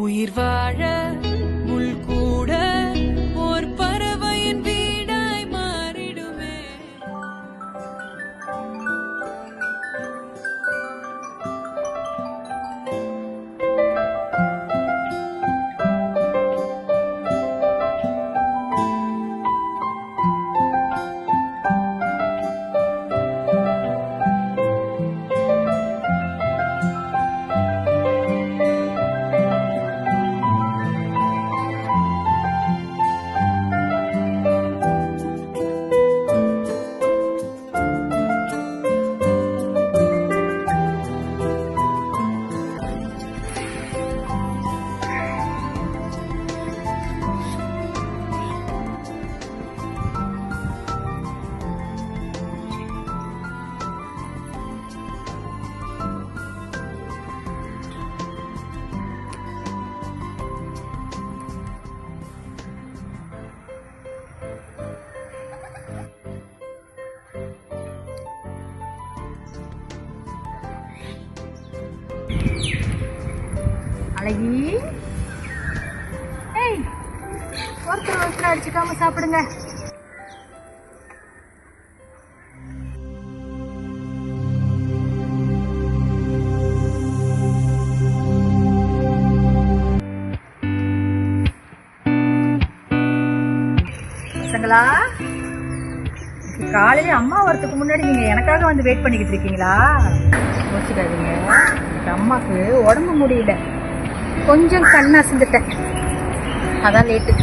உயிர் வாழ முள் கூட ஓர் பறவையின் வீடாய் மாறிடுமே. அழகி, ஏய், ஒருத்தர் அடிச்சுக்காம சாப்பிடுங்க. பசங்களா, காலையில அம்மா வரத்துக்கு முன்னாடி நீங்க எனக்காக வந்து வெயிட் பண்ணிக்கிட்டு இருக்கீங்களா? யோசிக்காதீங்க, எனக்கு அம்மாக்கு உடம்பு முடியல, கொஞ்சம் கண்ணு அசந்துட்டேன், அதான் லேட்டு.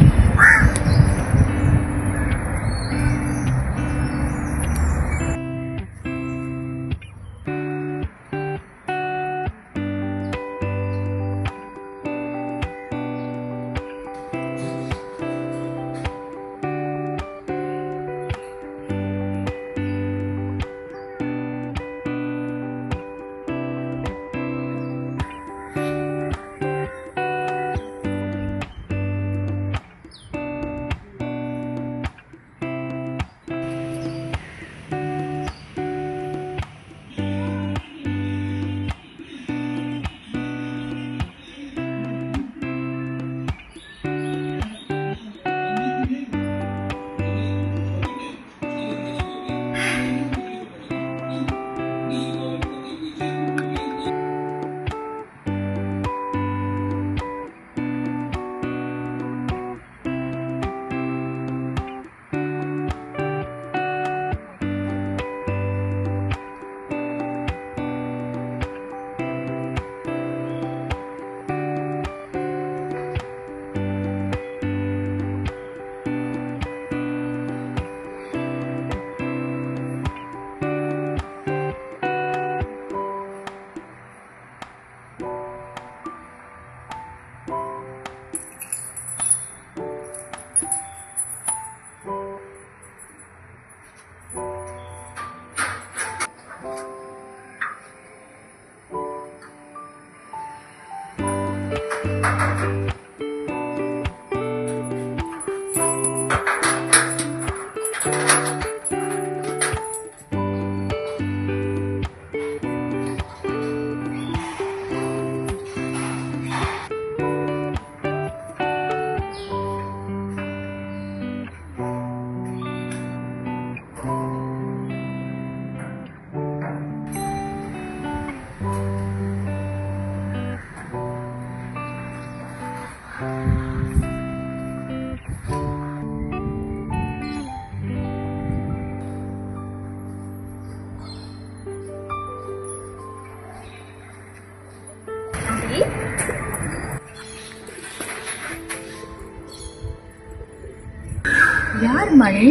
யார் மணி?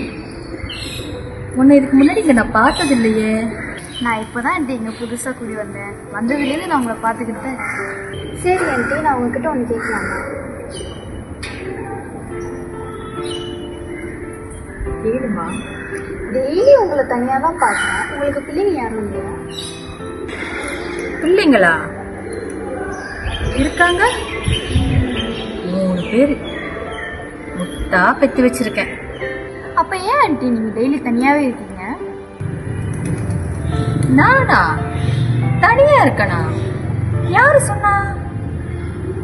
உன்னை இதுக்கு முன்னாடி இங்கே நான் பார்த்தது இல்லையே. நான் இப்போ தான் ஆண்டி இங்கே புதுசாக கூடி வந்தேன். வந்ததுலேருந்து நான் உங்களை பார்த்துக்கிட்டு தான். சரி ஆண்டி, நான் உங்ககிட்ட ஒன்று கேட்கலாமா? கேளுமா. டெய்லி உங்களை தனியாக தான் பார்க்குறேன். உங்களுக்கு பிள்ளைங்க யாரும் இல்லையா? பிள்ளைங்களா இருக்காங்க, 3 பேர். முட்டா பெற்று வச்சிருக்கேன். அப்போ ஏன் ஆண்டி நீங்கள் டெய்லி தனியாகவே இருக்கீங்க? நானா தனியா இருக்கனா? யாரு சொன்னா?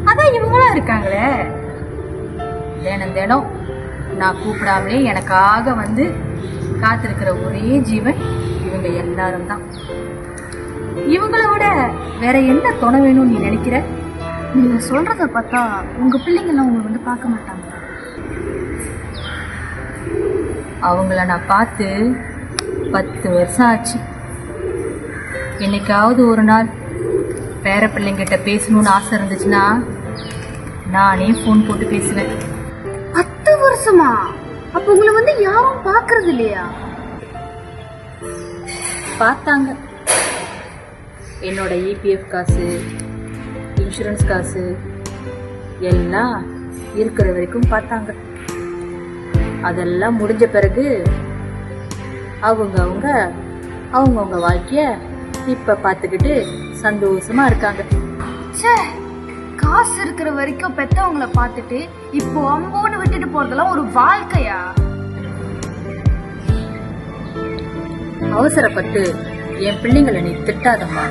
அதான் இவங்களா இருக்காங்களே. தினம் தினம் நான் கூப்பிடாமலே எனக்காக வந்து காத்திருக்கிற ஒரே ஜீவன் இவங்க எல்லாரும் தான். இவங்கள விட வேற என்ன துணை வேணும்னு நீ நினைக்கிற? நீங்க சொல்றத பார்த்தா உங்க பிள்ளைங்கெல்லாம் உங்களை வந்து பார்க்க மாட்டாங்க. அவங்கள நான் பார்த்து 10 வருஷம் ஆச்சு. என்னைக்காவது ஒரு நாள் பேர பிள்ளைங்கிட்ட பேசணும்னு ஆசை இருந்துச்சுன்னா நானே ஃபோன் போட்டு பேசுவேன். 10 வருஷமா? அப்ப உங்களை வந்து யாரும் பாக்குறது இல்லையா? பார்த்தாங்க. என்னோட இபிஎஃப் காசு, இன்சூரன்ஸ் காசு எல்லாம் இருக்கிற வரைக்கும் பார்த்தாங்க. அதெல்லாம் முடிஞ்ச பிறகு அவங்கவுங்க வாழ்க்கைய இப்ப பார்த்துக்கிட்டு சந்தோஷமா இருக்காங்க. ச்சே, காசு இருக்கிற வரைக்கும் பெத்தவங்கள பார்த்துட்டு இப்போ அம்போன்னு விட்டுட்டு போறதெல்லாம் ஒரு வாழ்க்கையா? அவசரப்பட்டு என் பிள்ளைங்களை நீ திட்டாதம்மா.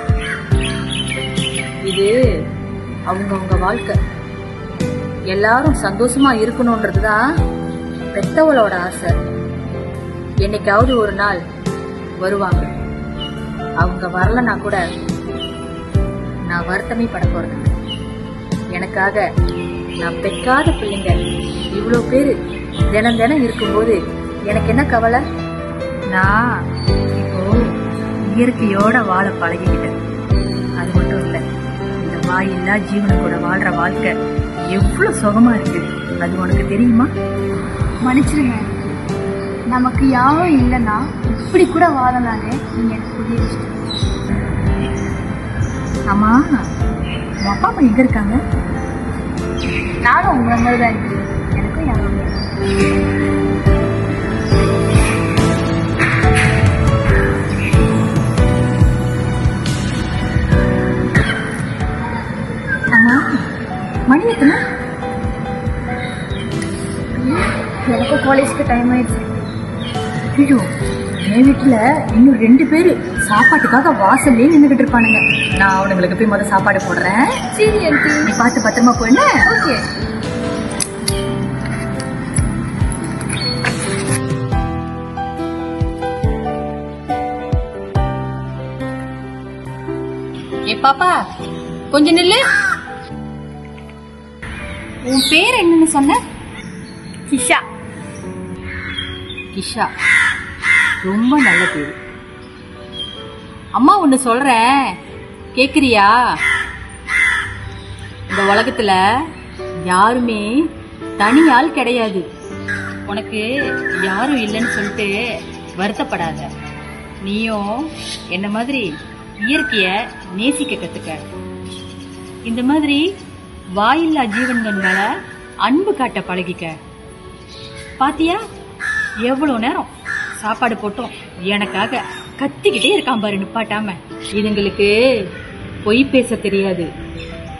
இது அவங்கவுங்க வாழ்க்கை. எல்லாரும் சந்தோஷமா இருக்கணும்ன்றதுதான் பெத்தவளோட ஆசை. என்னைக்காவது ஒரு நாள் வருவாங்க. அவங்க வரலன்னா கூட நான் வருத்தமே பட போறது. எனக்காக நான் பெக்காத பிள்ளைங்க இவ்வளோ பேரு தினம் தினம் இருக்கும்போது எனக்கு என்ன கவலை? நான் இப்போ இயற்கையோட வாழ பழகிக்கிட்டேன். அது மட்டும் இல்லை, இந்த வாயில்லா ஜீவனை கூட வாழ்ற வாழ்க்கை எவ்வளவு சுகமா இருக்கு. அது உனக்கு தெரியுமா? மன்னிச்சிருங்க, நமக்கு யாரும் இல்லைன்னா இப்படி கூட வாழலான்னு நீங்க எனக்கு புரிய வச்சுட்டு. ஆமா, உன் அப்பா அம்மா எங்க இருக்காங்க? நானும் உங்களை மாதிரி தான் இருக்கு. எனக்கும் யாரும் இல்லை. ஆமா, மணி எத்தனை? எனக்கும் காலேஜ்க்கு டைம் ஆயிடுச்சு. ஐயோ, என் வீட்டுல இன்னும் 2 பேரு சாப்பாட்டுக்காக வாசல்லே நின்றுகிட்டு இருப்பானுங்க. நான் அவனுங்களுக்கு போய் முதல் சாப்பாடு போடுறேன். சரி ஆண்டி, நீ பார்த்து பத்திரமா போயின. ஓகே. ஏ பாப்பா, கொஞ்சம் நில்லு. உன் பேர் என்னன்னு சொன்ன? கிஷா. கிஷா, ரொம்ப நல்ல பேரு. அம்மா ஒன்னு சொல்றேன், கேக்குறியா? இந்த உலகத்துல யாருமே தனியால் கிடையாது. உனக்கு யாரும் இல்லைன்னு சொல்லிட்டு வருத்தப்படாத. நீயும் என்ன மாதிரி இயற்கைய நேசிக்க கத்துக்க. இந்த மாதிரி வாயில்லா ஜீவன்கள் மேல அன்பு காட்ட பழகிக்க. பாத்தியா, எவ்வளவு நேரம் சாப்பாடு போட்டோம் எனக்காக கத்திக்கிட்டே இருக்கான் பாரு நிப்பாட்டாம. இதுங்களுக்கு பொய் பேச தெரியாது,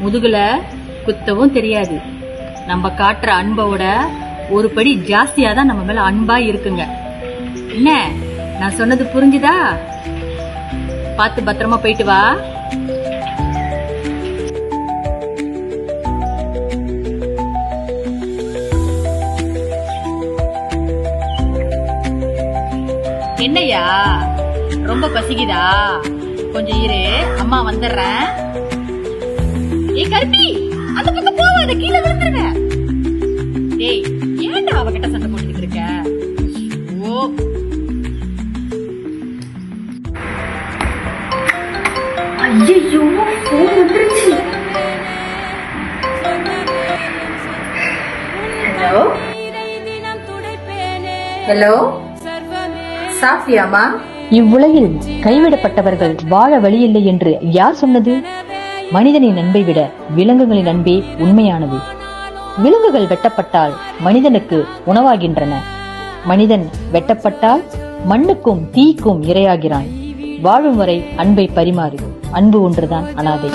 முதுகுல குத்தவும் தெரியாது. நம்ம காட்டுற அன்போட ஒரு படி ஜாஸ்தியா தான் நம்ம மேல அன்பா இருக்குங்க. என்ன நான் சொன்னது புரிஞ்சுதா? பார்த்து பத்திரமா போயிட்டு வா. என்னையா ரொம்ப பசிக்குதா? கொஞ்சம் இரு, அம்மா வந்துடுறேன். ஏ கருப்பி, அந்த பக்கம் போவாத, கீழே விழுந்துருங்க. டேய், ஏன்டா அவகிட்ட சண்டை போட்டுக்கிட்டு இருக்க? ஓ, ஐயோ, போன் வந்துருச்சு. ஹலோ ஹலோ, சாப்பிட்டியாமா? இவ்வுலகில் கைவிடப்பட்டவர்கள் வாழ வழியில்லை என்று யார் சொன்னது? மனிதனின் அன்பை விட விலங்குகளின் அன்பே உண்மையானது. விலங்குகள் வெட்டப்பட்டால் மனிதனுக்கு உணவாகின்றன. மனிதன் வெட்டப்பட்டால் மண்ணுக்கும் தீக்கும் இரையாகிறான். வாழும் வரை அன்பை பரிமாறு. அன்பு ஒன்றுதான் அனாதை.